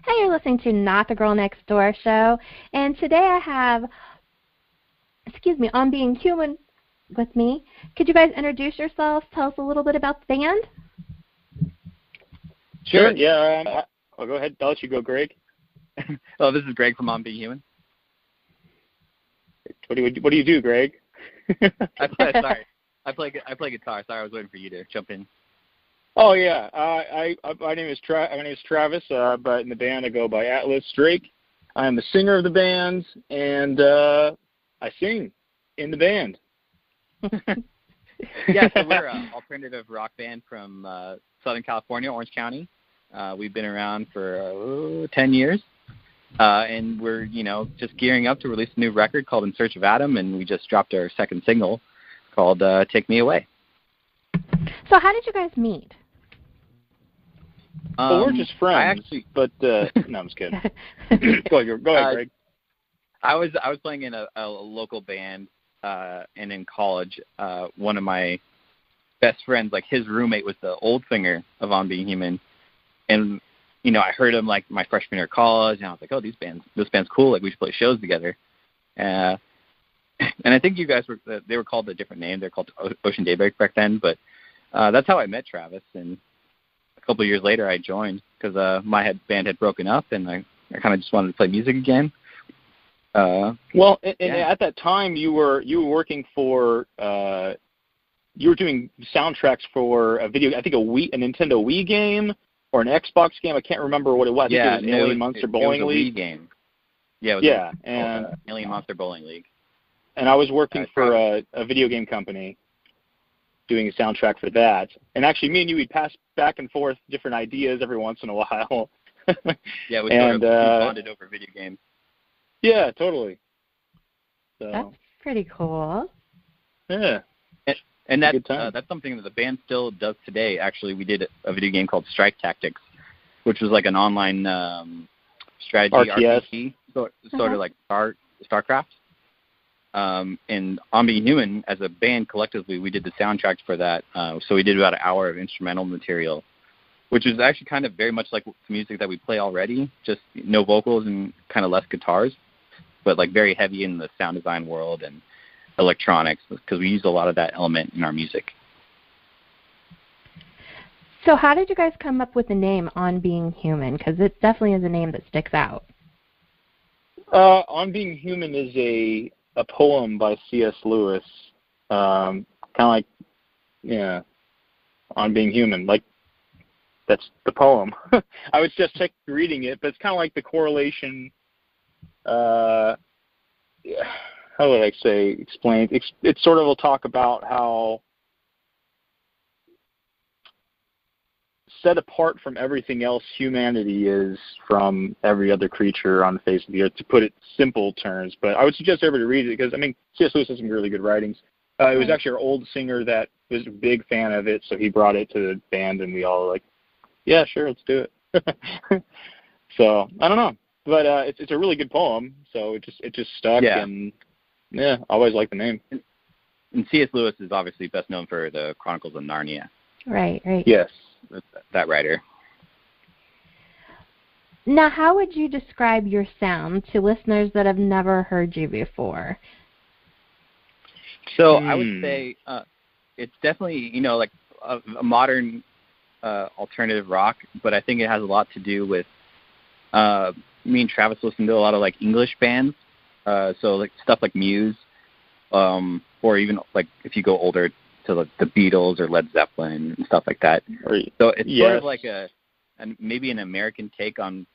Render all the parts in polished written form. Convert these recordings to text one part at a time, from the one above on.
Hey, you're listening to Not the Girl Next Door show, and today I have, On Being Human with me. Could you guys introduce yourselves? Tell us a little bit about the band. Sure. Yeah. I'll go ahead. I'll let you go, Greg. Oh, this is Greg from On Being Human. What do you do, Greg? I play guitar. Sorry, I was waiting for you to jump in. Oh yeah. My name is Travis, but in the band I go by Atlas Drake. I am the singer of the band, and I sing in the band. Yeah, so we're an alternative rock band from Southern California, Orange County. We've been around for 10 years, and we're just gearing up to release a new record called In Search of Adam, and we just dropped our second single called Take Me Away. So how did you guys meet? Well, we're just friends, but no, I'm just kidding. Go ahead, Greg. I was playing in a local band, and in college, one of my best friends, like his roommate, was the old singer of On Being Human, and I heard him like my freshman year of college, and I was like, oh, this band's cool, like we should play shows together. And I think you guys they were called a different name. They're called Ocean Daybreak back then, but that's how I met Travis. And a couple of years later, I joined because my band had broken up, and I kind of just wanted to play music again. At that time, you were working for you were doing soundtracks for a video. I think a Nintendo Wii game or an Xbox game. I can't remember what it was. Yeah, I think it was Alien Monster Bowling League. Wii game. Yeah, it was and Alien Monster Bowling League. And I was working for a video game company doing a soundtrack for that. And actually, me and you, we'd pass back and forth different ideas every once in a while. Yeah, we bonded over video games. Yeah, totally. So. That's pretty cool. Yeah. And that's something that the band still does today. Actually, we did a video game called Strike Tactics, which was like an online strategy RPG, sort of like StarCraft. And On Being Human, as a band collectively, we did the soundtrack for that. So we did about an hour of instrumental material, which is actually kind of very much like the music that we play already, just no vocals and kind of less guitars, but like very heavy in the sound design world and electronics, because we use a lot of that element in our music. So how did you guys come up with the name On Being Human? Because it definitely is a name that sticks out. On Being Human is a poem by C.S. Lewis, kind of like, On Being Human, like that's the poem. I was just reading it, but it's kind of like the correlation. How would I explain? It sort of will talk about how set apart from everything else humanity is from every other creature on the face of the earth, to put it simple terms. But I would suggest everybody read it because, C.S. Lewis has some really good writings. It was actually our old singer that was a big fan of it, so he brought it to the band, and we all were like, yeah, sure, let's do it. So, I don't know. But it's a really good poem, so it just stuck, and I always liked the name. And C.S. Lewis is obviously best known for the Chronicles of Narnia. Right. Yes. That writer. Now, how would you describe your sound to listeners that have never heard you before? So I would say it's definitely, like a modern alternative rock, but I think it has a lot to do with me and Travis listen to a lot of like English bands, so like stuff like Muse, or even like if you go older to like the Beatles or Led Zeppelin and stuff like that. So it's sort of like maybe an American take on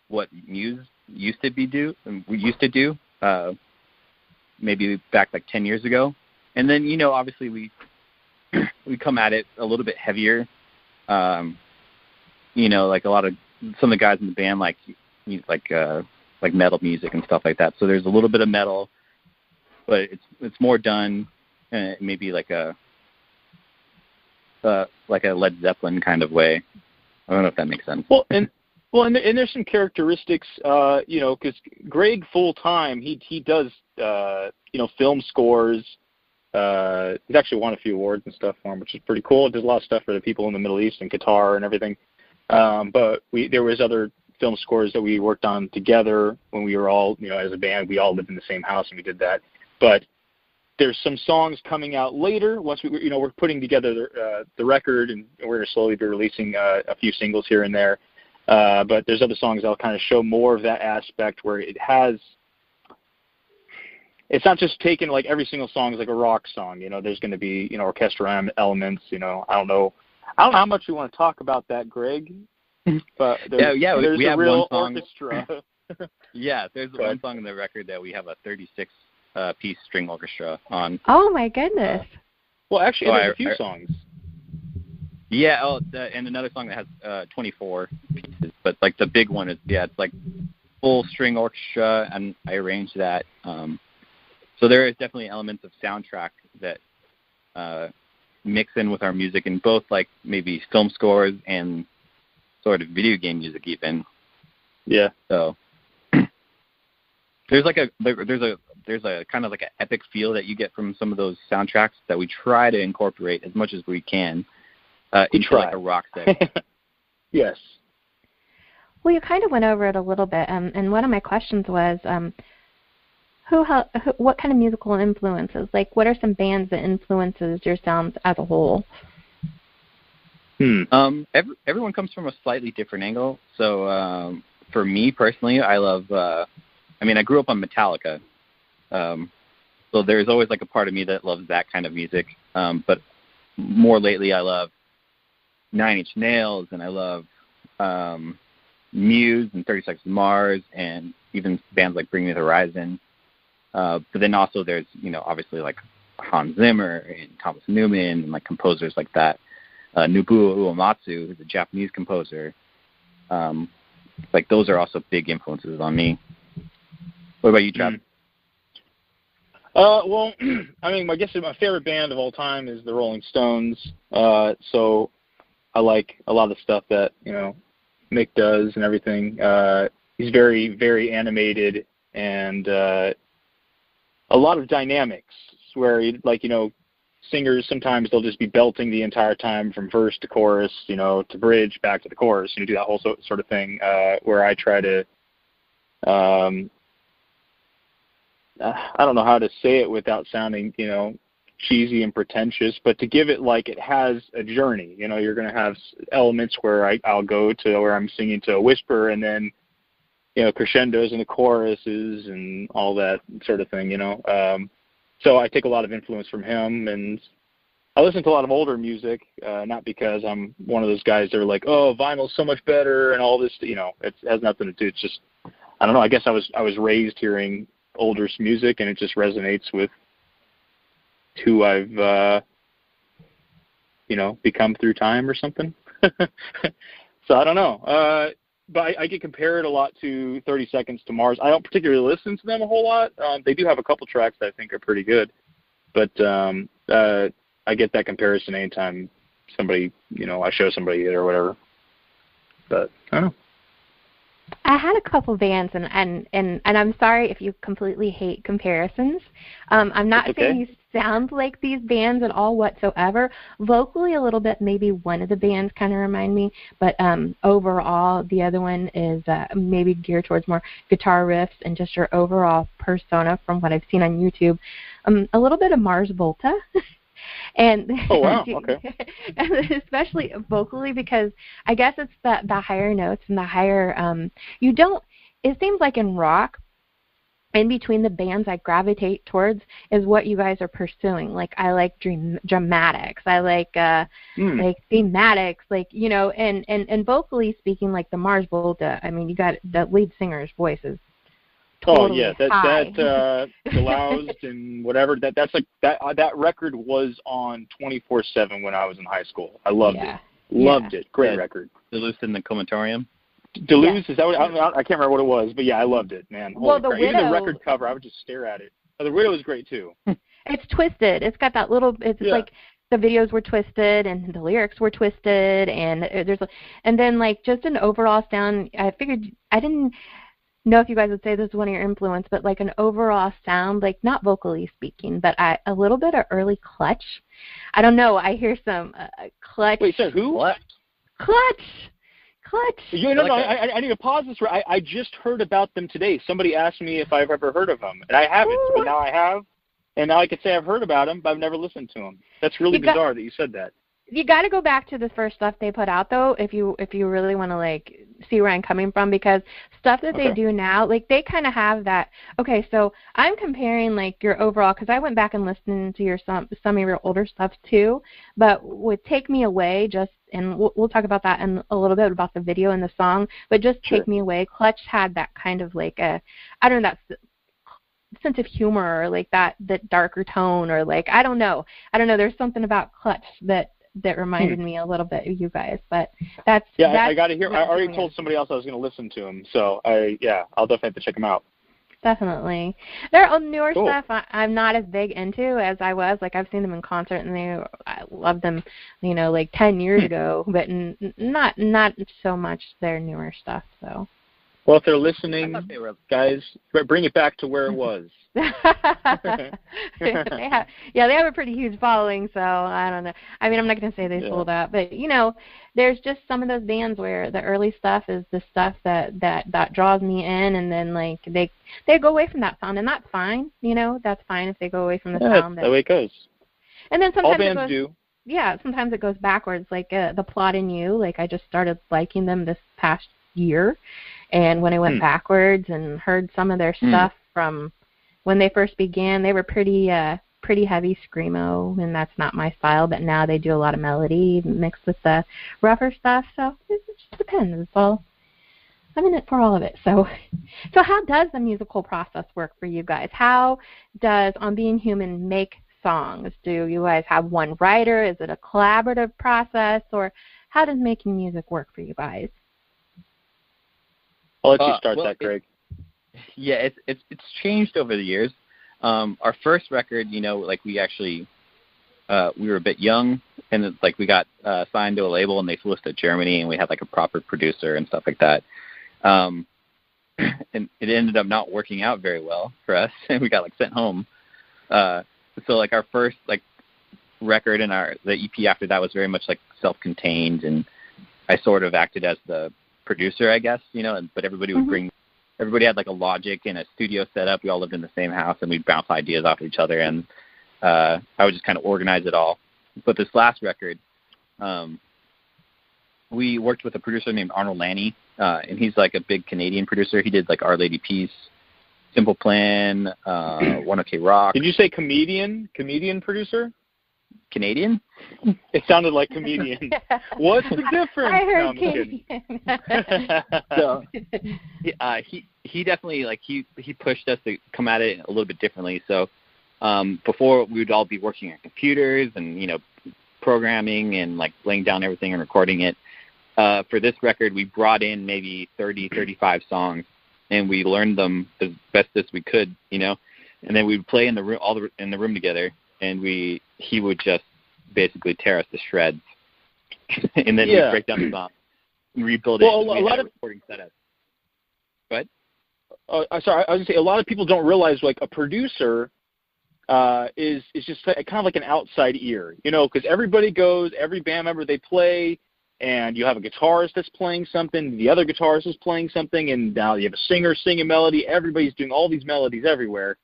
what Muse used to do, maybe back like 10 years ago. And then, obviously we come at it a little bit heavier. Like a lot of some of the guys in the band like metal music and stuff like that. So there's a little bit of metal, but it's more done maybe like a Led Zeppelin kind of way. I don't know if that makes sense. And there's some characteristics, because Greg full time he does film scores. He's actually won a few awards and stuff for him, which is pretty cool. Does a lot of stuff for the people in the Middle East and Qatar and everything. But there was other film scores that we worked on together when we were all, as a band, we all lived in the same house and we did that. But there's some songs coming out later once we're putting together the record, and we're going to slowly be releasing a few singles here and there. But there's other songs that'll kind of show more of that aspect where it's not just taken like every single song is like a rock song. There's going to be, orchestral elements. I don't know how much you want to talk about that, Greg. But there's we have a real one song. Orchestra. Yeah, there's one song in the record that we have a 36-piece string orchestra on. Oh my goodness! Well, actually, there's a few songs. Yeah, and another song that has 24 pieces, but like the big one is it's like full string orchestra, and I arranged that. So there is definitely elements of soundtrack that mix in with our music, in both like maybe film scores and sort of video game music even. Yeah. So there's a kind of like an epic feel that you get from some of those soundtracks that we try to incorporate as much as we can into like a rock set. Yes. Well, you kind of went over it a little bit, and one of my questions was, what kind of musical influences? Like, what are some bands that influences your sounds as a whole? Everyone comes from a slightly different angle. So for me personally, I love. I grew up on Metallica, so there's always like a part of me that loves that kind of music. But more lately, I love Nine Inch Nails, and I love Muse and 30 Seconds to Mars, and even bands like Bring Me the Horizon. But then also there's, obviously like Hans Zimmer and Thomas Newman and like composers like that. Nobuo Uematsu, who's a Japanese composer. Like those are also big influences on me. What about you, Trav? Well, I guess my favorite band of all time is the Rolling Stones. So I like a lot of the stuff that, Mick does and everything. He's very, very animated, and a lot of dynamics where, singers, sometimes they'll just be belting the entire time from verse to chorus, to bridge, back to the chorus, do that whole sort of thing, where I try to, I don't know how to say it without sounding, cheesy and pretentious, but to give it like it has a journey. You're going to have elements where I'll go to where I'm singing to a whisper, and then, crescendos in the choruses and all that sort of thing, So I take a lot of influence from him, and I listen to a lot of older music, not because I'm one of those guys that are like, oh, vinyl's so much better and all this, it has nothing to do. It's just, I don't know, I guess I was raised hearing older music, and it just resonates with who I've, become through time or something. So I don't know. But I get compared a lot to 30 Seconds to Mars. I don't particularly listen to them a whole lot. They do have a couple tracks that I think are pretty good. But I get that comparison anytime somebody, I show somebody it or whatever. But I don't know. I had a couple bands, and I'm sorry if you completely hate comparisons. I'm not saying you sound like these bands at all whatsoever. Vocally, a little bit, maybe one of the bands kind of remind me, but overall, the other one is maybe geared towards more guitar riffs and just your overall persona from what I've seen on YouTube. A little bit of Mars Volta. And oh wow, okay. Especially vocally, because I guess it's the higher notes and the higher it seems like in rock, in between the bands I gravitate towards is what you guys are pursuing. Like I like dramatics, I like like thematics, like and vocally speaking, like the Mars Volta. You got the lead singer's voice is totally that Deloused and whatever, that's like that record was on 24/7 when I was in high school. I loved it. Great record. Deloused in the Comatorium. Deluxe, is that what, I can't remember what it was, but yeah, I loved it, man. Well, the Widow, even the record cover, I would just stare at it. The Widow is great too. It's twisted. It's got that little. It's like the videos were twisted and the lyrics were twisted, and then like just an overall sound. I figured I didn't know if you guys would say this is one of your influence, but like an overall sound, like not vocally speaking, but a little bit of early Clutch. I don't know. I hear some Clutch. Wait, so who? What? Clutch. Clutch. I need to pause this. I just heard about them today. Somebody asked me if I've ever heard of them, and I haven't, but now I have. And now I could say I've heard about them, but I've never listened to them. That's really bizarre that you said that. You got to go back to the first stuff they put out, though, if you really want to, like, see where I'm coming from, because stuff that they do now, like, they kind of have that. Okay, so I'm comparing, like, your overall, because I went back and listened to some of your older stuff, too, but with Take Me Away, and we'll talk about that in a little bit, about the video and the song, but just Take Me Away, Clutch had that kind of, like, I don't know, that sense of humor, or, like, that darker tone, or, like, I don't know, there's something about Clutch that reminded me a little bit of you guys, but that's I got to hear. I already told somebody else I was going to listen to them, so I'll definitely have to check them out. Definitely, their newer stuff I'm not as big into as I was. Like, I've seen them in concert, and I loved them, like 10 years ago, but not so much their newer stuff. So. Well, if they're listening, guys, bring it back to where it was. they have a pretty huge following, so I don't know. I mean, I'm not going to say they sold out, but, there's just some of those bands where the early stuff is the stuff that draws me in, and then, like, they go away from that sound, and that's fine. That's fine if they go away from the sound. That's the way it goes. And then sometimes all bands do. Yeah, sometimes it goes backwards, like The Plot in You. Like, I just started liking them this past year. And when I went backwards and heard some of their stuff from when they first began, they were pretty heavy screamo, and that's not my style. But now they do a lot of melody mixed with the rougher stuff. So it just depends. It's all, I'm in it for all of it. So how does the musical process work for you guys? How does On Being Human make songs? Do you guys have one writer? Is it a collaborative process, or how does making music work for you guys? I'll let you start that, Greg. It's changed over the years. Our first record, like, we actually we were a bit young, and like we got signed to a label, and they flew us to Germany, and we had like a proper producer and stuff like that. And it ended up not working out very well for us, and we got like sent home. So like our first like record and the EP after that was very much like self-contained, and I sort of acted as the producer, I guess, but everybody would everybody had like a Logic and a studio set up. We all lived in the same house, and we'd bounce ideas off each other, and I would just kind of organize it all. But this last record, we worked with a producer named Arnold Lanny, and he's like a big Canadian producer. He did like Our Lady Peace, Simple Plan, One OK Rock. Did you say comedian producer? Canadian? It sounded like comedian. What's the difference? I heard Canadian. So, he definitely, like, he pushed us to come at it a little bit differently. So before, we would all be working on computers and, programming and, like, laying down everything and recording it. For this record, we brought in maybe 30, 35 songs, and we learned them as best as we could, and then we would play in the room, in the room together, and he would just basically tear us to shreds, and then we'd break down the song and rebuild it. Well, a lot of recording setup. Go ahead. Sorry, I was gonna say a lot of people don't realize like a producer is just kind of like an outside ear, because everybody goes, every band member they play, and you have a guitarist that's playing something, the other guitarist is playing something, and now you have a singer singing melody. Everybody's doing all these melodies everywhere.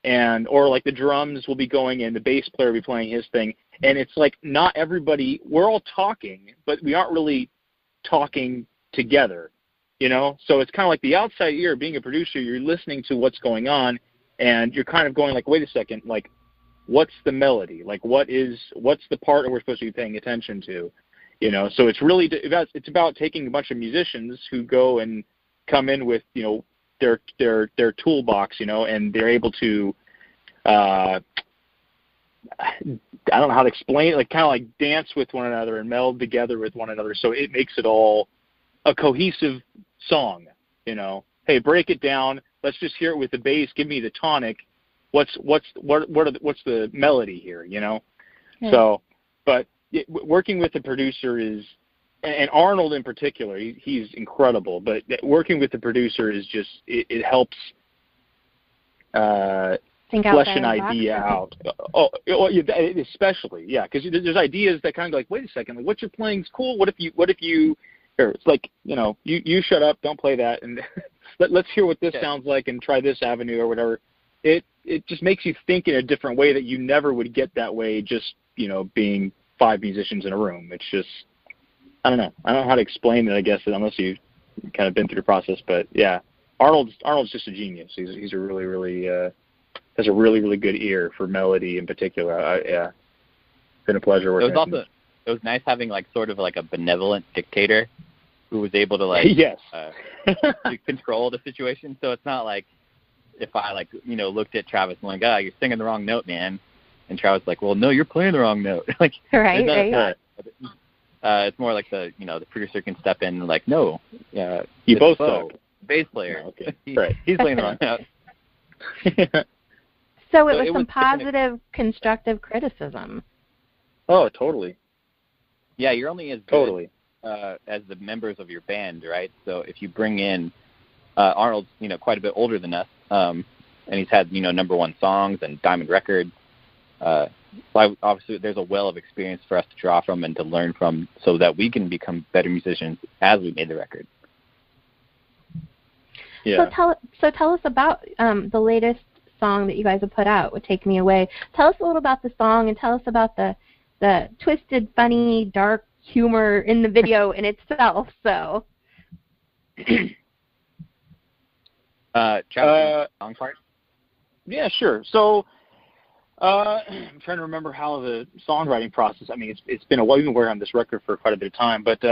Or like the drums will be going and the bass player will be playing his thing. And it's like not everybody, we're all talking, but we aren't really talking together, So it's kind of like the outside ear, being a producer, you're listening to what's going on, and you're kind of going like, wait a second, like, what's the melody? Like, what's the part that we're supposed to be paying attention to? So it's really, it's about taking a bunch of musicians who go and come in with, their toolbox, and they're able to, I don't know how to explain it, like kind of like dance with one another and meld together with one another. So it makes it all a cohesive song, Hey, break it down. Let's just hear it with the bass. Give me the tonic. What's the melody here, Yeah. So, but working with the producer is, and Arnold in particular, he's incredible. But working with the producer is just it helps flesh an idea out. Especially, yeah, because there's ideas that kind of go like, wait a second, like what you're playing is cool. What if you here, it's like, you shut up, don't play that, and let's hear what this sounds like and try this avenue or whatever. It just makes you think in a different way that you never would get that way just, being 5 musicians in a room. It's just, I don't know. I don't know how to explain it, I guess, unless you've kind of been through the process. But, yeah, Arnold's just a genius. He's a really, really has a really, really good ear for melody in particular. Yeah, been a pleasure working with him. It was nice having, sort of a benevolent dictator who was able to, yes. To control the situation. So it's not like if I, looked at Travis and you're singing the wrong note, man. And Travis was like, well, no, you're playing the wrong note. Right. It's more like the producer can step in and no. You both suck. Bass player. No, okay. Right. He's playing the wrong note. So it was some positive, constructive criticism. Oh, totally. Yeah, you're only as good as the members of your band, right? So if you bring in Arnold's, quite a bit older than us, and he's had, #1 songs and diamond records. Obviously, there's a well of experience for us to draw from and to learn from, so that we can become better musicians as we made the record. Yeah. So tell us about the latest song that you guys have put out, with "Take Me Away." Tell us a little about the song, and tell us about the twisted, funny, dark humor in the video in itself. So. Song part? Yeah, sure. So I'm trying to remember how the songwriting process. I mean, it's been a while. We've been working on this record for quite a bit of time. But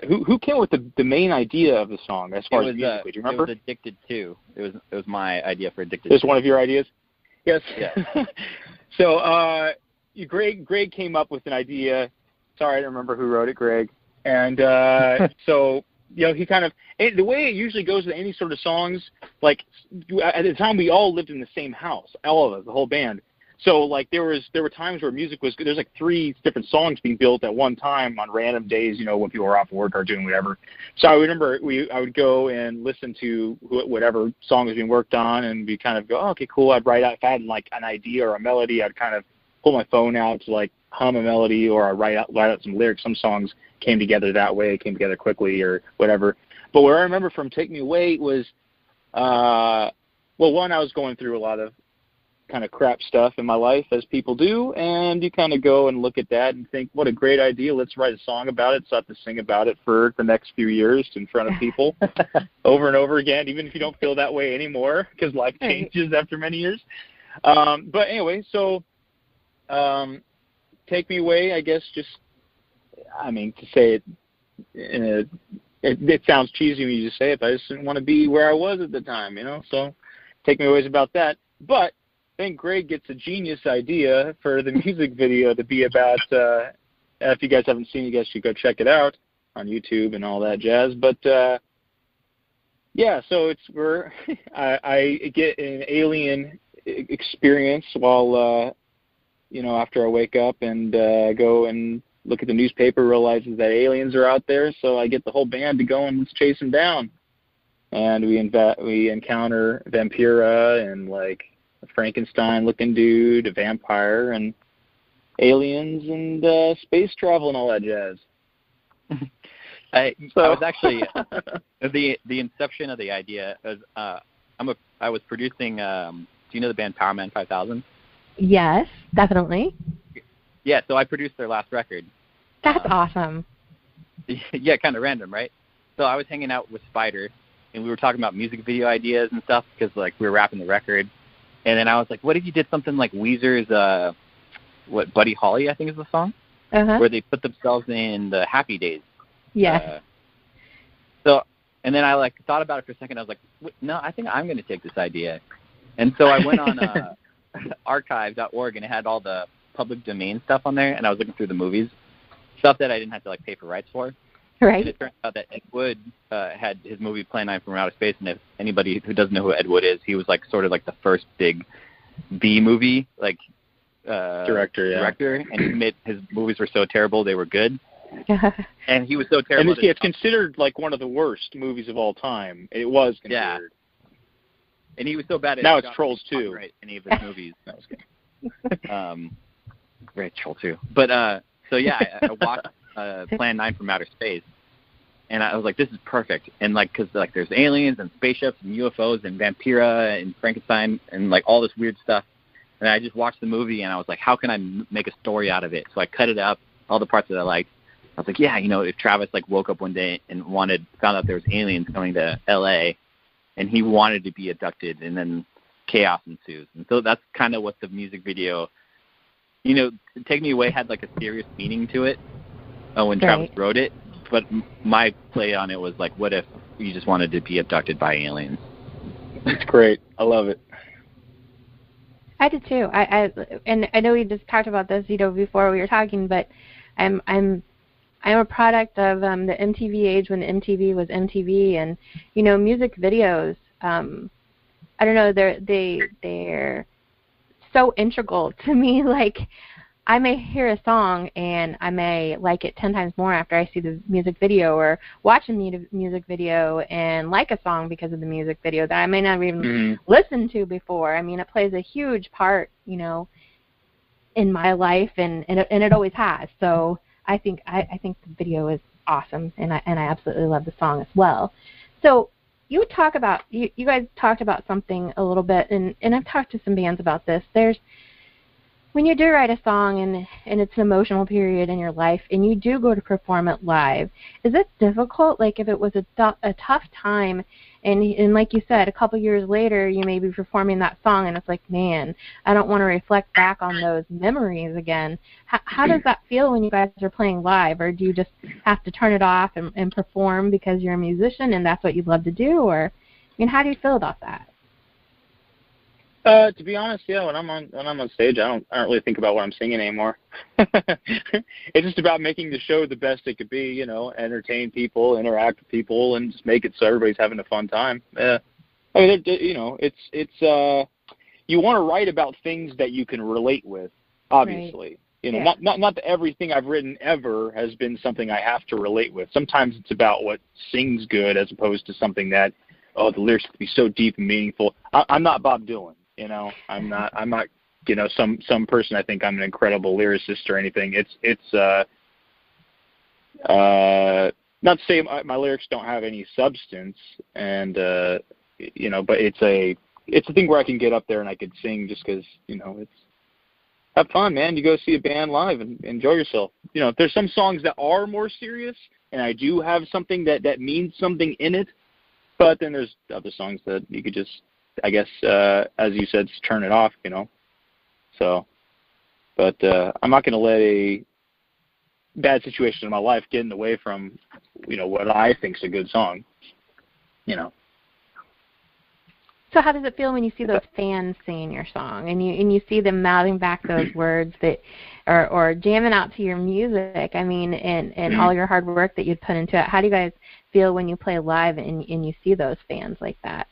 who came with the main idea of the song as far as musically? Do you remember? It was Addicted To. It was my idea for Addicted. It was one of your ideas? Yes. Yeah. So Greg came up with an idea. Sorry, I don't remember who wrote it, Greg. And so. He kind of, the way it usually goes with any sort of songs, at the time we all lived in the same house, all of us, the whole band. So there were times where music was, there's 3 different songs being built at one time on random days, when people were off work or doing whatever. So I remember I would go and listen to whatever song was being worked on, and we kind of go, oh, okay, cool. I'd write out, if I had an idea or a melody, I'd kind of pull my phone out to hum a melody, or I'd write out some lyrics. Some songs came together that way, came together quickly or whatever. But what I remember from Take Me Away was, one, I was going through a lot of kind of crap stuff in my life, as people do, and you kind of go and look at that and think, what a great idea. Let's write a song about it, so I have to sing about it for the next few years in front of people over and over again, even if you don't feel that way anymore, because life changes after many years. But anyway, so Take Me Away, I guess, to say it it sounds cheesy when you just say it, but I just didn't want to be where I was at the time, so Take Me Away is about that. But then Greg gets a genius idea for the music video to be about, if you guys haven't seen it, you guys should go check it out on YouTube and all that jazz. But yeah, so it's where I get an alien experience while after I wake up and go and look at the newspaper, realizes that aliens are out there, so I get the whole band to go and let's chase them down. And we encounter Vampira and a Frankenstein-looking dude, a vampire, and aliens and space travel and all that jazz. I was actually the inception of the idea. I was producing. Do you know the band Powerman 5000? Yes, definitely. Yeah, so I produced their last record. That's awesome. Yeah, kind of random, right? So I was hanging out with Spider, and we were talking about music video ideas and stuff because we were wrapping the record. And then I was like, what if you did something like Weezer's, Buddy Holly, I think is the song, where they put themselves in the Happy Days. Yeah. And then I thought about it for a second. I was like, no, I think I'm going to take this idea. And so I went on archive.org, and it had all the public domain stuff on there, and I was looking through the movies, stuff that I didn't have to pay for rights for. Right. And it turned out that Ed Wood had his movie Plan 9 from Outer Space, and if anybody who doesn't know who Ed Wood is, he was sort of the first big B movie director, and his movies were so terrible they were good. And he was so terrible. And it's considered one of the worst movies of all time. It was considered. Yeah. And he was so bad at now it's Trolls 2. Any of his movies. That was good. Great Troll 2. But so yeah, I watched Plan 9 from Outer Space. And I was like, this is perfect. And, like, because, like, there's aliens and spaceships and UFOs and Vampira and Frankenstein and, like, all this weird stuff. And I just watched the movie, and I was like, how can I make a story out of it? So I cut it up, all the parts that I liked. I was like, yeah, you know, if Travis, like, woke up one day and found out there was aliens coming to L.A., and he wanted to be abducted, and then chaos ensues. And so that's kind of what the music video, you know, Take Me Away had, like, a serious meaning to it when Travis wrote it. But my play on it was like, what if you just wanted to be abducted by aliens? It's great. I love it. I did too. And I know we just talked about this, you know, before we were talking, but I'm a product of the MTV age when MTV was MTV, and you know, music videos. I don't know, they're so integral to me. Like, I may hear a song and I may like it 10 times more after I see the music video, or watch a music video and like a song because of the music video that I may not even listen to before. I mean, it plays a huge part, you know, in my life, and it always has. So I think the video is awesome, and I absolutely love the song as well. So you guys talked about something a little bit, and I've talked to some bands about this. When you do write a song and it's an emotional period in your life and you do go to perform it live, is it difficult? Like, if it was a tough time and like you said, a couple years later you may be performing that song and it's like, man, I don't want to reflect back on those memories again. How does that feel when you guys are playing live? Or do you just have to turn it off and perform because you're a musician and that's what you love to do? Or, I mean, how do you feel about that? To be honest, yeah, when I'm on stage, I don't really think about what I'm singing anymore. It's just about making the show the best it could be, you know, entertain people, interact with people, and just make it so everybody's having a fun time. I mean, you know, it's you want to write about things that you can relate with, obviously. Right. You know, not that everything I've written ever has been something I have to relate with. Sometimes it's about what sings good as opposed to something that, oh, the lyrics could be so deep and meaningful. I'm not Bob Dylan. You know, I'm not, you know, some person I think I'm an incredible lyricist or anything. It's not to say my lyrics don't have any substance, and you know, but it's a thing where I can get up there and I could sing just because, you know, it's have fun, man. You go see a band live and enjoy yourself. You know, there's some songs that are more serious, and I do have something that means something in it, but then there's other songs that you could just, I guess, as you said, turn it off, you know. So, but I'm not going to let a bad situation in my life get in the way from, you know, what I think's a good song, you know. So how does it feel when you see those fans singing your song and you see them mouthing back those words that, or jamming out to your music? I mean, and all your hard work that you'd put into it. How do you guys feel when you play live and you see those fans like that?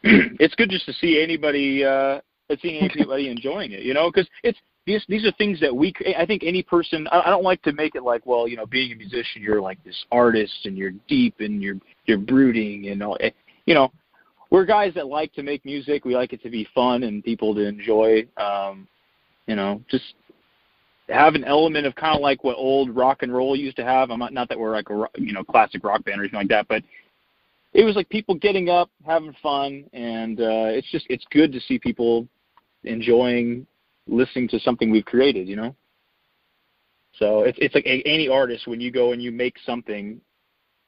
It's good just to see anybody enjoying it, you know, because these are things that I think any person, I don't like to make it like, well, you know, being a musician, you're like this artist and you're deep and you're brooding and all. You know, we're guys that like to make music. We like it to be fun and people to enjoy. You know, just have an element of kind of like what old rock and roll used to have. Not that we're like a, you know, classic rock band or anything like that, but it was like people getting up, having fun, and it's good to see people enjoying listening to something we've created, you know. So it's like any artist, when you go and you make something,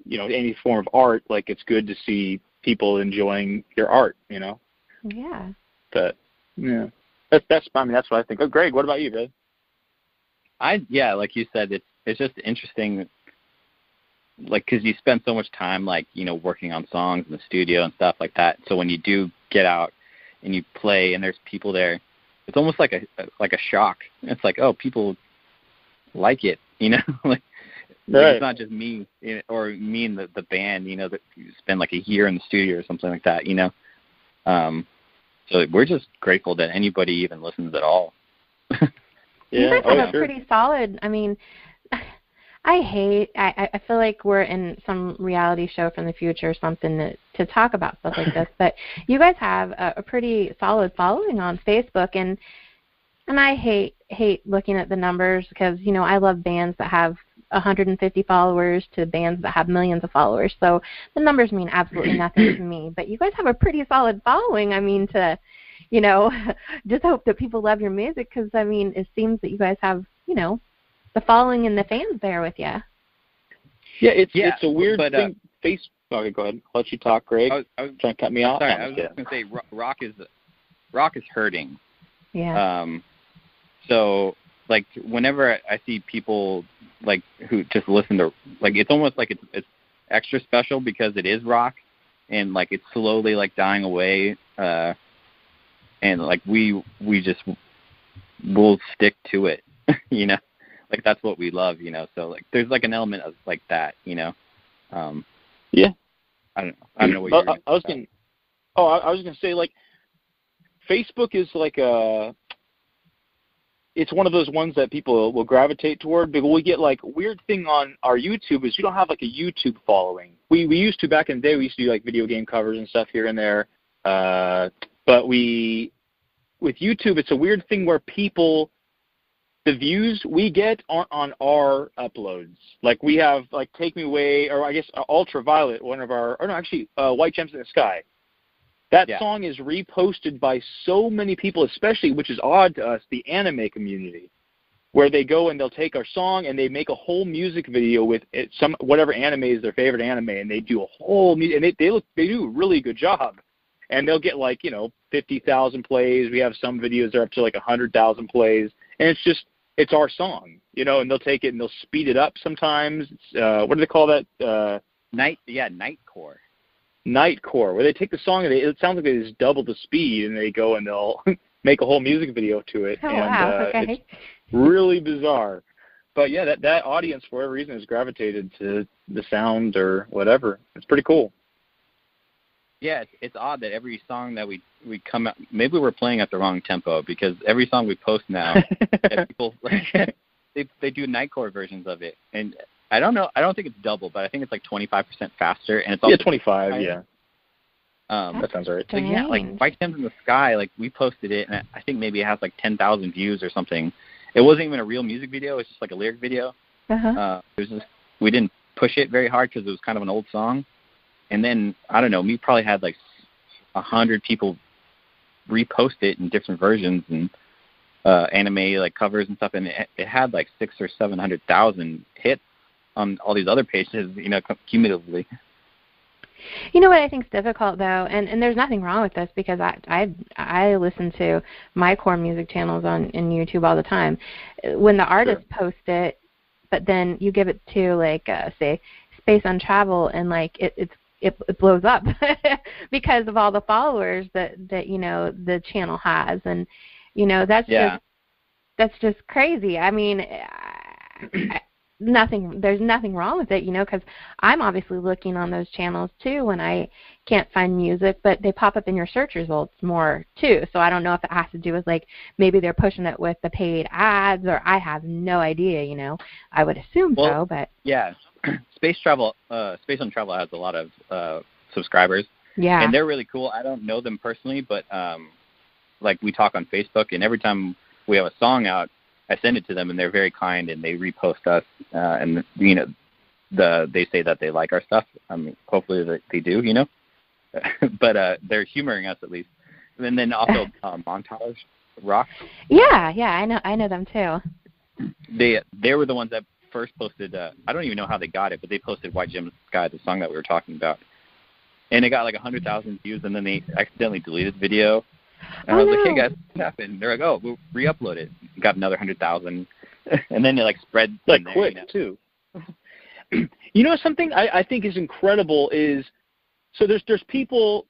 you know, any form of art, like it's good to see people enjoying your art, you know. Yeah. But yeah, that's I mean, that's what I think. Oh, Greg, what about you, Greg? Like you said, it's just interesting. Like, because you spend so much time, like, you know, working on songs in the studio and stuff like that. So when you do get out and you play and there's people there, it's almost like a shock. It's like, oh, people like it, you know. Like it's not just me or me and the band, you know, that you spend like a year in the studio or something like that, you know. So we're just grateful that anybody even listens at all. Yeah, you guys have a pretty solid. I mean, I feel like we're in some reality show from the future or something to talk about stuff like this, but you guys have a pretty solid following on Facebook, and I hate hate looking at the numbers because, you know, I love bands that have 150 followers to bands that have millions of followers. So the numbers mean absolutely nothing to me. But you guys have a pretty solid following. I mean, to, you know, just hope that people love your music because, I mean, it seems that you guys have, you know, the following and the fans there with you. Yeah, it's a weird thing. Facebook. Okay, go ahead. I'll let you talk, Greg. I was trying to cut me off. Sorry, I was just going to say rock is hurting. Yeah. So, like, whenever I see people, like, who just listen to, like, it's almost like it's extra special because it is rock, and, like, it's slowly, like, dying away, and, like, we'll stick to it, you know? Like, that's what we love, you know? So, like, there's, like, an element of, like, that, you know? Yeah. I don't know what you're going to say. I was going to say, like, Facebook is like it's one of those ones that people will gravitate toward. But we get like weird thing on our YouTube is we don't have like a YouTube following. We used to back in the day. We used to do like video game covers and stuff here and there. But with YouTube, it's a weird thing where the views we get aren't on our uploads. Like we have like Take Me Away, or I guess Ultraviolet, White Gems in the Sky. That song is reposted by so many people, especially, which is odd to us, the anime community, where they go and they'll take our song and they make a whole music video with it, whatever anime is their favorite anime, and they do a whole and they do a really good job, and they'll get like 50,000 plays. We have some videos that are up to like 100,000 plays, and it's our song, and they'll take it and they'll speed it up sometimes. What do they call that? Nightcore. Nightcore, where they take the song and it sounds like they just double the speed, and they go and they'll make a whole music video to it. Oh, wow, okay. It's really bizarre. But yeah, that audience, for whatever reason, has gravitated to the sound or whatever. It's pretty cool. Yeah, it's odd that every song that we come out, maybe we're playing at the wrong tempo, because every song we post now, people they do Nightcore versions of it, and I don't know. I don't think it's double, but I think it's like 25% faster, and it's also 25. Yeah, that sounds right. So yeah, like White Gems in the Sky, like we posted it, and I think maybe it has like 10,000 views or something. It wasn't even a real music video; it was just like a lyric video. We didn't push it very hard because it was kind of an old song. And then I don't know, we probably had like 100 people repost it in different versions and anime like covers and stuff, and it had like 600,000 or 700,000 hits on all these other pages, cumulatively. You know what I think is difficult though, and there's nothing wrong with this, because I listen to my core music channels on YouTube all the time. When the artist posts it, but then you give it to like say Space on Travel, and like it blows up because of all the followers that the channel has, and that's just crazy. I mean, there's nothing wrong with it, because I'm obviously looking on those channels too when I can't find music, but they pop up in your search results more too. So I don't know if it has to do with like maybe they're pushing it with the paid ads, or I have no idea. I would assume so, but yeah. Space on Travel has a lot of subscribers. Yeah. And they're really cool. I don't know them personally, but like we talk on Facebook, and every time we have a song out, I send it to them, and they're very kind, and they repost us, and they say that they like our stuff. I mean, hopefully they do, but they're humoring us at least. And then also Montage Rock. Yeah, I know them too. They were the ones that first posted, I don't even know how they got it, but they posted White Gems in the Sky, the song that we were talking about. And it got like 100,000 views, and then they accidentally deleted the video. And I was like, hey guys, what happened? They're like, oh, we'll re-upload it. Got another 100,000. And then it like spread. Like quick too. Something I think is incredible is, so there's people,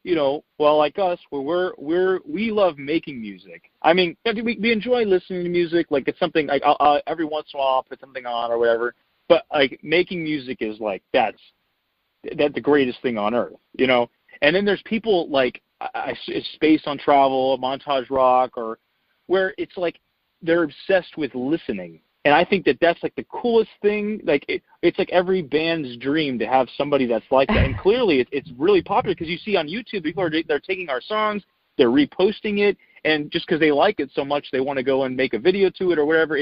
like us, where we love making music. I mean, we enjoy listening to music. Like it's something like every once in a while I'll put something on or whatever. But like making music is like that's the greatest thing on earth, And then there's people like Space on Travel, Montage Rock, or where it's like they're obsessed with listening. And I think that's like the coolest thing. Like it's like every band's dream to have somebody that's like that. And clearly it's really popular, because you see on YouTube people they're taking our songs, they're reposting it, and just because they like it so much, they want to go and make a video to it or whatever.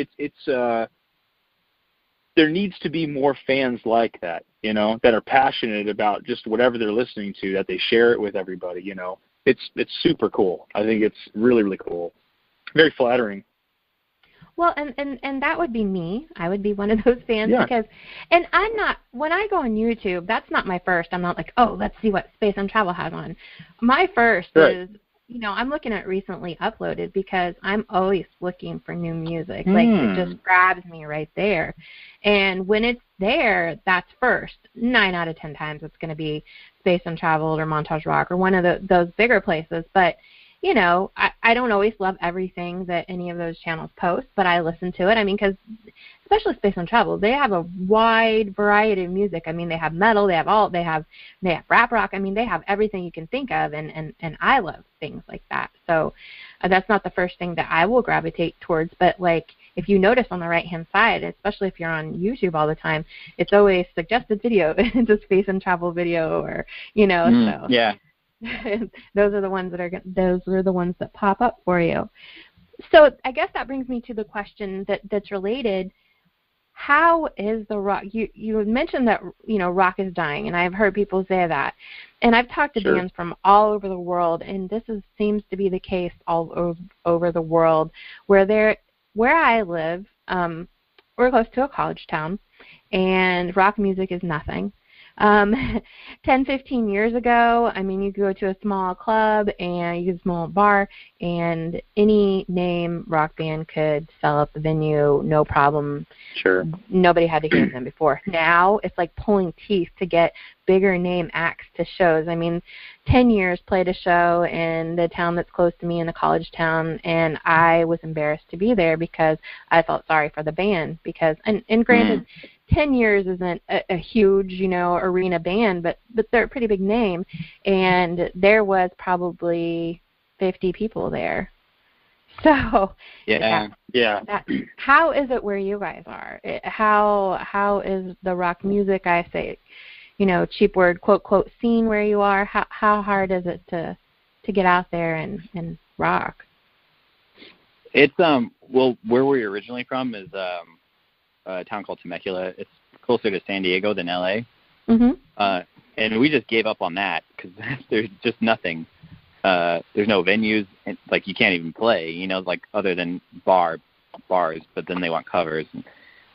There needs to be more fans like that, you know, that are passionate about just whatever they're listening to, that they share it with everybody, you know. It's super cool. I think it's really, really cool. Very flattering. Well, and that would be me. I would be one of those fans because, and I'm not, when I go on YouTube, that's not my first. I'm not like, oh, let's see what Space and Travel has on. My first is, you know, I'm looking at recently uploaded because I'm always looking for new music. Like, it just grabs me right there. And when it's there, that's first. 9 out of 10 times it's going to be Space Untraveled or Montage Rock or one of those bigger places. But, you know, I don't always love everything that any of those channels post, but I listen to it. I mean, because especially Space Untraveled, they have a wide variety of music. I mean, they have metal, they have rap rock. I mean, they have everything you can think of, and I love things like that. So that's not the first thing that I will gravitate towards, but like, if you notice on the right-hand side, especially if you're on YouTube all the time, it's always suggested video, it's a Space and Travel video, or, you know, so. Yeah. those are the ones that pop up for you. So I guess that brings me to the question that's related. How is the rock? You mentioned that, you know, rock is dying, and I've heard people say that. And I've talked to bands from all over the world, and this seems to be the case all over the world, where I live, we're close to a college town, and rock music is nothing. 10, 15 years ago, I mean, you go to a small club and you go to a small bar, and any name rock band could sell out the venue, no problem. Sure. Nobody had to hear them before. Now it's like pulling teeth to get bigger name acts to shows. I mean, 10 years played a show in the town that's close to me, in a college town, and I was embarrassed to be there because I felt sorry for the band. Because, and granted, 10 years isn't a huge, you know, arena band, but they're a pretty big name, and there was probably 50 people there. So how is it where you guys are? How is the rock music, I say, you know, cheap word, quote, quote, scene where you are? How hard is it to get out there and rock? It's well, where we're originally from is a town called Temecula. It's closer to San Diego than LA. And we just gave up on that because there's just nothing. There's no venues, and, like, you can't even play, you know, like, other than bars, but then they want covers.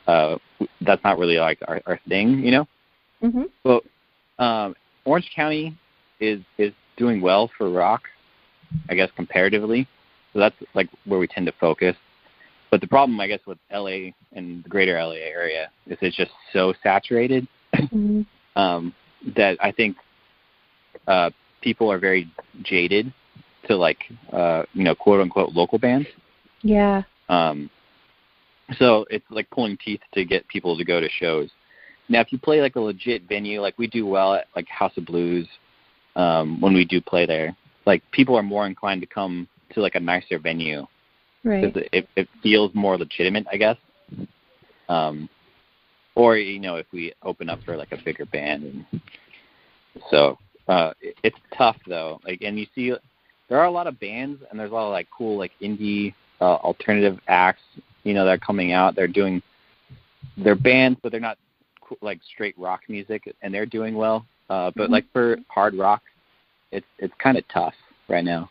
That's not really like our thing, you know. But Orange County is doing well for rock, I guess, comparatively. So that's like where we tend to focus. But the problem, I guess, with LA and the greater LA area is it's just so saturated that I think people are very jaded to, like, you know, quote unquote local bands. Yeah. So it's like pulling teeth to get people to go to shows. Now, if you play like a legit venue, like we do well at like House of Blues, when we do play there, like people are more inclined to come to like a nicer venue. Right. Because it feels more legitimate, I guess. Or, you know, if we open up for like a bigger band. And so it's tough though. Like, and you see there are a lot of bands, and there's a lot of like cool like indie alternative acts, you know, that are coming out. They're doing their bands, but they're not like straight rock music, and they're doing well. But like for hard rock, it's kind of tough right now.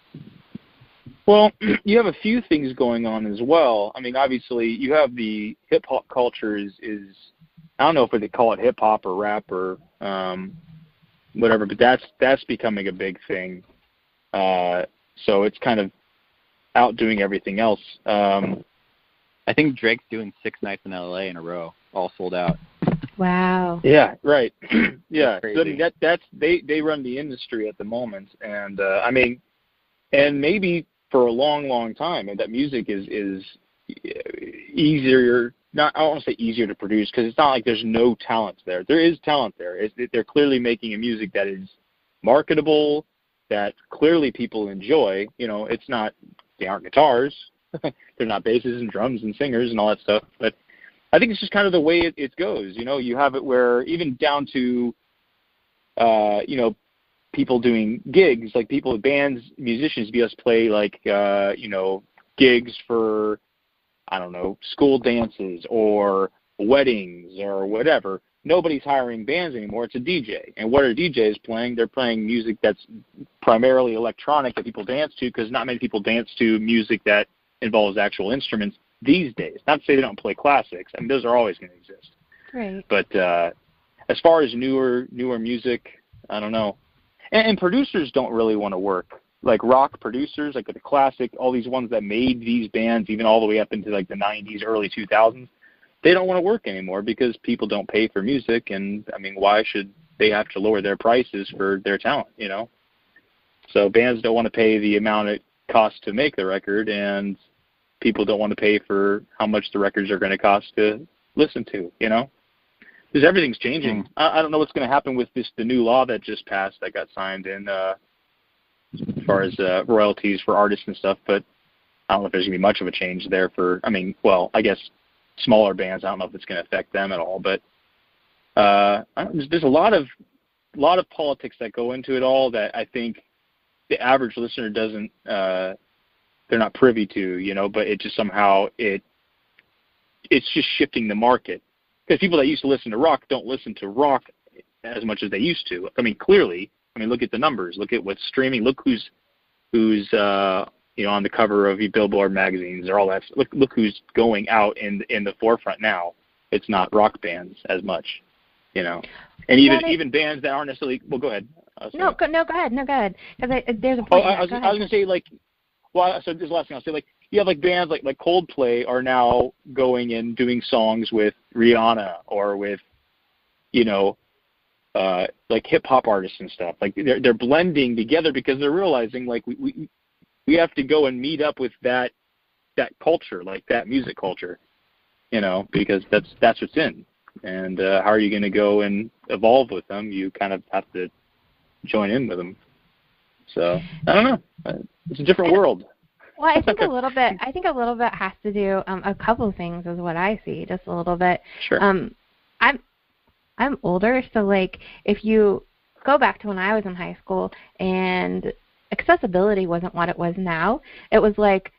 Well, you have a few things going on as well. I mean, obviously, you have the hip-hop culture is I don't know if they call it hip-hop or rap or whatever, but that's becoming a big thing. So it's kind of outdoing everything else. I think Drake's doing 6 nights in L.A. in a row, all sold out. Wow. Yeah, right. Yeah, so, I mean, that's they run the industry at the moment, and I mean, and maybe for a long, long time, and that music is easier. I don't want to say easier to produce because it's not like there's no talent there. There is talent there. They're clearly making a music that is marketable, that clearly people enjoy. You know, they aren't guitars. They're not basses and drums and singers and all that stuff. But I think it's just kind of the way it goes. You know, you have it where even down to, you know, people doing gigs, like people, bands, musicians, just play like gigs for, I don't know, school dances or weddings or whatever. Nobody's hiring bands anymore. It's a DJ. And what are DJs playing? They're playing music that's primarily electronic that people dance to, because not many people dance to music that involves actual instruments these days. Not to say they don't play classics. I mean, those are always going to exist. Right. But as far as newer music, I don't know. And producers don't really want to work. Like rock producers, like the classic, all these ones that made these bands even all the way up into like the 90s, early 2000s, they don't want to work anymore because people don't pay for music. And, I mean, why should they have to lower their prices for their talent, you know? So bands don't want to pay the amount it costs to make the record, and people don't want to pay for how much the records are going to cost to listen to, you know? Because everything's changing. I don't know what's going to happen with the new law that just passed that got signed in as far as royalties for artists and stuff, but I don't know if there's going to be much of a change there for, I mean, well, I guess smaller bands, I don't know if it's going to affect them at all, but there's a lot of politics that go into it all that I think the average listener doesn't, they're not privy to, you know, but it just somehow, it's just shifting the market. Because people that used to listen to rock don't listen to rock as much as they used to. I mean, clearly, look at the numbers. Look at what's streaming. Look who's on the cover of Billboard magazines or all that. Look who's going out in the forefront now. It's not rock bands as much, you know. And even bands that aren't necessarily. Well, go ahead. No, go ahead. Because there's a point. I was going to say, like, well, so this is the last thing I'll say. Like, you have like bands like Coldplay are now going and doing songs with Rihanna or with, like hip hop artists and stuff. Like they're blending together because they're realizing like we have to go and meet up with that culture, like that music culture, you know, because that's what's in. And how are you going to go and evolve with them? You kind of have to join in with them. So I don't know. It's a different world. Well, I think a little bit has to do a couple of things is what I see, just a little bit. Sure. I'm older, so like if you go back to when I was in high school and accessibility wasn't what it was now. It was like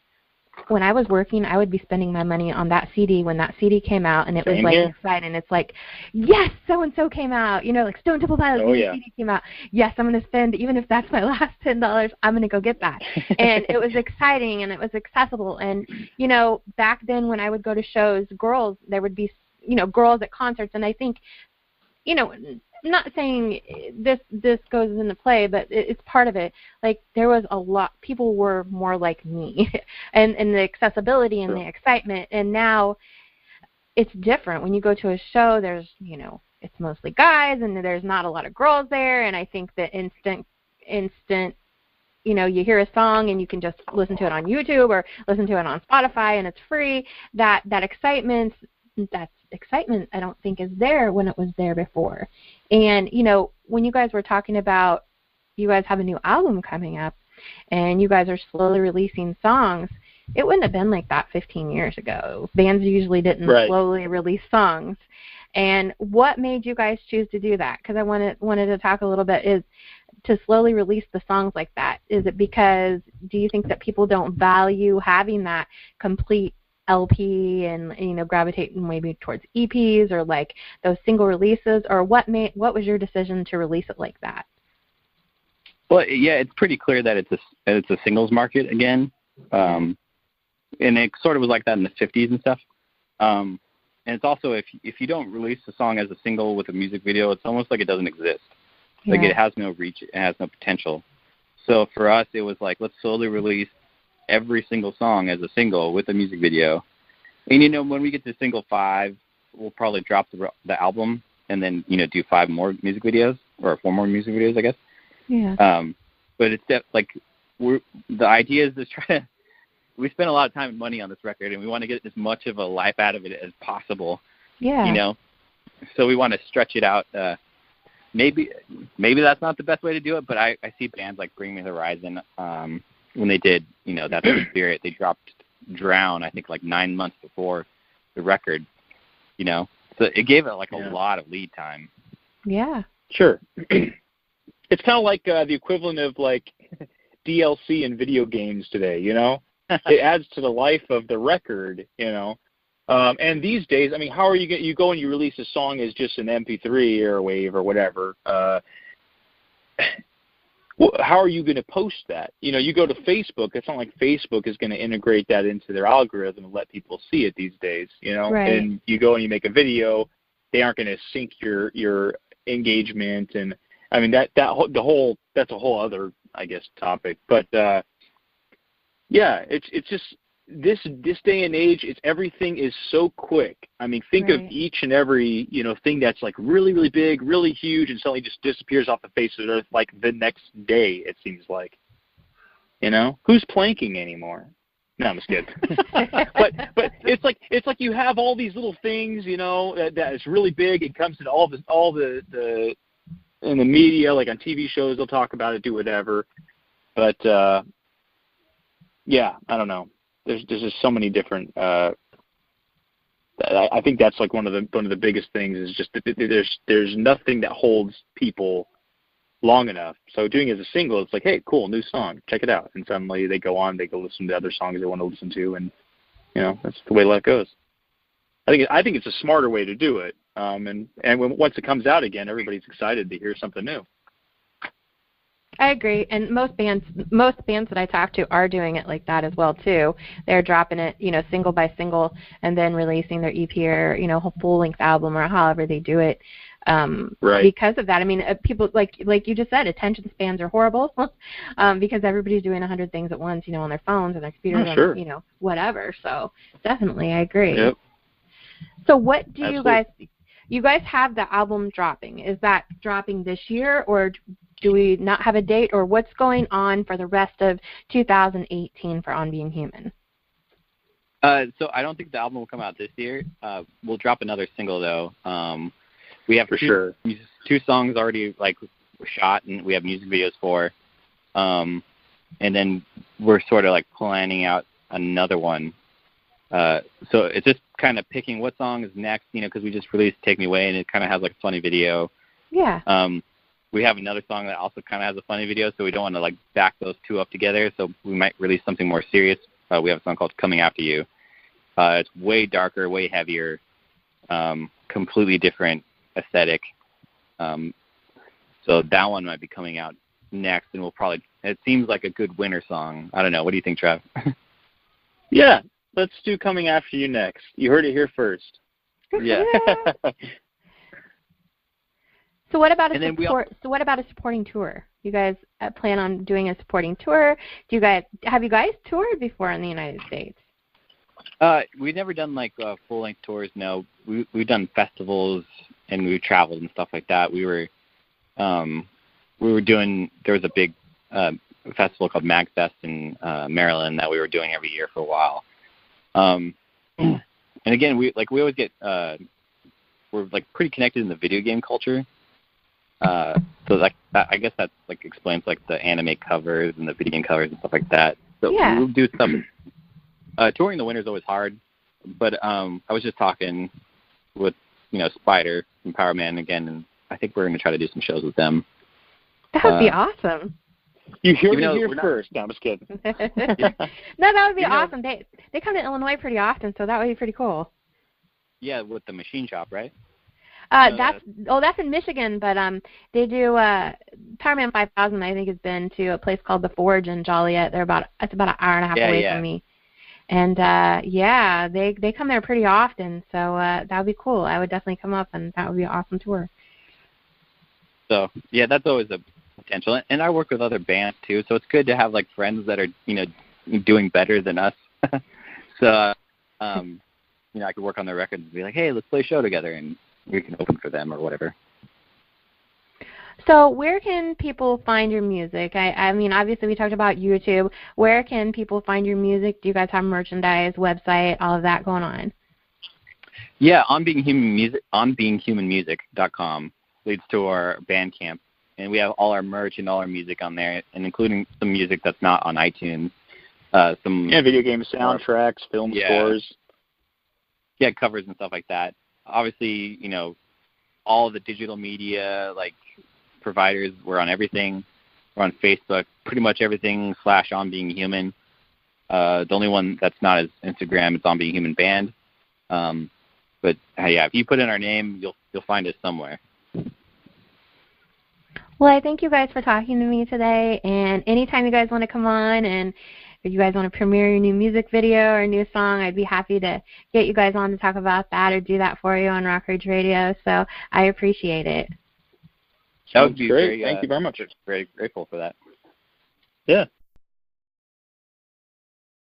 when I was working, I would be spending my money on that CD when that CD came out, and it was like exciting. It's like, yes, so and so came out. You know, like Stone Temple Pilots CD came out. Yes, I'm going to spend, even if that's my last $10, I'm going to go get that. And it was exciting and it was accessible. And you know, back then when I would go to shows, there would be girls at concerts, and I think, I'm not saying this goes into play, but it's part of it. Like there was a lot, people were more like me, and the accessibility and the excitement. And now it's different. When you go to a show, there's it's mostly guys, and there's not a lot of girls there. And I think the instant, you hear a song and you can just listen to it on YouTube or listen to it on Spotify, and it's free. That excitement, I don't think is there when it was there before. And, when you guys were talking about you guys have a new album coming up and you guys are slowly releasing songs, it wouldn't have been like that 15 years ago. Bands usually didn't slowly release songs. And what made you guys choose to do that? Because I wanted to talk a little bit is to slowly release the songs like that. Is it because, do you think that people don't value having that complete LP and gravitate maybe towards EPs or like those single releases, or what was your decision to release it like that? Well, yeah, it's pretty clear that it's a singles market again, and it sort of was like that in the 50s and stuff. And it's also if you don't release a song as a single with a music video, it's almost like it doesn't exist. Like it has no reach, it has no potential. So for us, it was like, let's slowly release every single song as a single with a music video. And when we get to single 5, we'll probably drop the album and then do 5 more music videos, or 4 more music videos, I guess. Yeah. But it's the idea is to try to, we spend a lot of time and money on this record, and we want to get as much of a life out of it as possible. Yeah. So we want to stretch it out. Maybe that's not the best way to do it, but I see bands like Bring Me the Horizon, when they did, That's the Spirit, they dropped Drown, I think, like 9 months before the record, So it gave it like a lot of lead time. Yeah. Sure. It's kind of like the equivalent of like DLC in video games today, you know? It adds to the life of the record, you know? And these days, I mean, how are you go and you release a song as just an MP3 or a WAV or whatever, how are you going to post that? You know, you go to Facebook, it's not like Facebook is going to integrate that into their algorithm and let people see it these days, you know? Right. And you go and you make a video, they aren't going to sync your engagement, and I mean that's a whole other, I guess, topic. But yeah, it's just this day and age, everything is so quick. I mean, think of each and every, you know, thing that's like really, really big, really huge, and suddenly just disappears off the face of the earth like the next day. It seems like, you know, who's planking anymore? No, I'm just kidding. but it's like you have all these little things, you know, that is really big. It comes in all the in the media, like on TV shows, they'll talk about it, do whatever. But yeah, I don't know. There's just so many different. I think that's like one of the biggest things is just that there's nothing that holds people long enough. So doing it as a single, it's like, hey, cool, new song, check it out, and suddenly they go listen to other songs they want to listen to, and you know that's the way life goes. I think it's a smarter way to do it, and once it comes out again, everybody's excited to hear something new. I agree, and most bands that I talk to are doing it like that as well too. They're dropping it, you know, single by single, and then releasing their EP or, you know, full length album or however they do it. Because of that, I mean, people like you just said, attention spans are horrible because everybody's doing 100 things at once, you know, on their phones and their computers, you know, whatever. So definitely, I agree. Yep. So what do you guys have the album dropping? Is that dropping this year, or do we not have a date, or what's going on for the rest of 2018 for On Being Human? So I don't think the album will come out this year. We'll drop another single though. We have two songs already like shot, and we have music videos for. And then we're sort of like planning out another one. So it's just kind of picking what song is next, you know, because we just released Take Me Away, and it kind of has like a funny video. Yeah. We have another song that also kind of has a funny video, so we don't want to like back those two up together. So we might release something more serious. We have a song called Coming After You. It's way darker, way heavier, completely different aesthetic. So that one might be coming out next, and it seems like a good winter song. I don't know. What do you think, Trev? Yeah, let's do Coming After You next. You heard it here first. Yeah. So what about a supporting tour? You guys plan on doing a supporting tour? Have you guys toured before in the United States? We've never done like full length tours. No, we've done festivals and we've traveled and stuff like that. We were doing. There was a big festival called MagFest in Maryland that we were doing every year for a while. And again, we always get we're like pretty connected in the video game culture. So like I guess that like explains like the anime covers and the video game covers and stuff like that. So we'll do stuff. Touring the winter is always hard, but I was just talking with Spider from Power Man again, and I think we're going to try to do some shows with them. That would be awesome. You hear it here first. No, I'm just kidding. No, that would be awesome. They come to Illinois pretty often, so that would be pretty cool. Yeah, with the Machine Shop, right? That's in Michigan, but they do Power Man 5000. I think has been to a place called the Forge in Joliet. It's about an hour and a half away from me, and they come there pretty often. So that would be cool. I would definitely come up, and that would be an awesome tour. So that's always a potential, and I work with other bands too. So it's good to have like friends that are doing better than us. So I could work on their records and be like, hey, let's play a show together, and we can open for them or whatever. So where can people find your music? I mean, obviously we talked about YouTube. Where can people find your music? Do you guys have merchandise, website, all of that going on? Yeah, onbeinghumanmusic.com leads to our Bandcamp. And we have all our merch and all our music on there, and including some music that's not on iTunes. Video game soundtracks, film scores. Yeah, covers and stuff like that. Obviously, all the digital media, like providers. We're on everything. We're on Facebook, pretty much everything / On Being Human. The only one that's not is Instagram. It's On Being Human Band. But yeah, if you put in our name, you'll find us somewhere. Well, I thank you guys for talking to me today. And anytime you guys want to come on and if you guys want to premiere your new music video or new song, I'd be happy to get you guys on to talk about that or do that for you on Rock Ridge Radio. So I appreciate it. That would be great. Thank you very much. Very grateful for that. Yeah.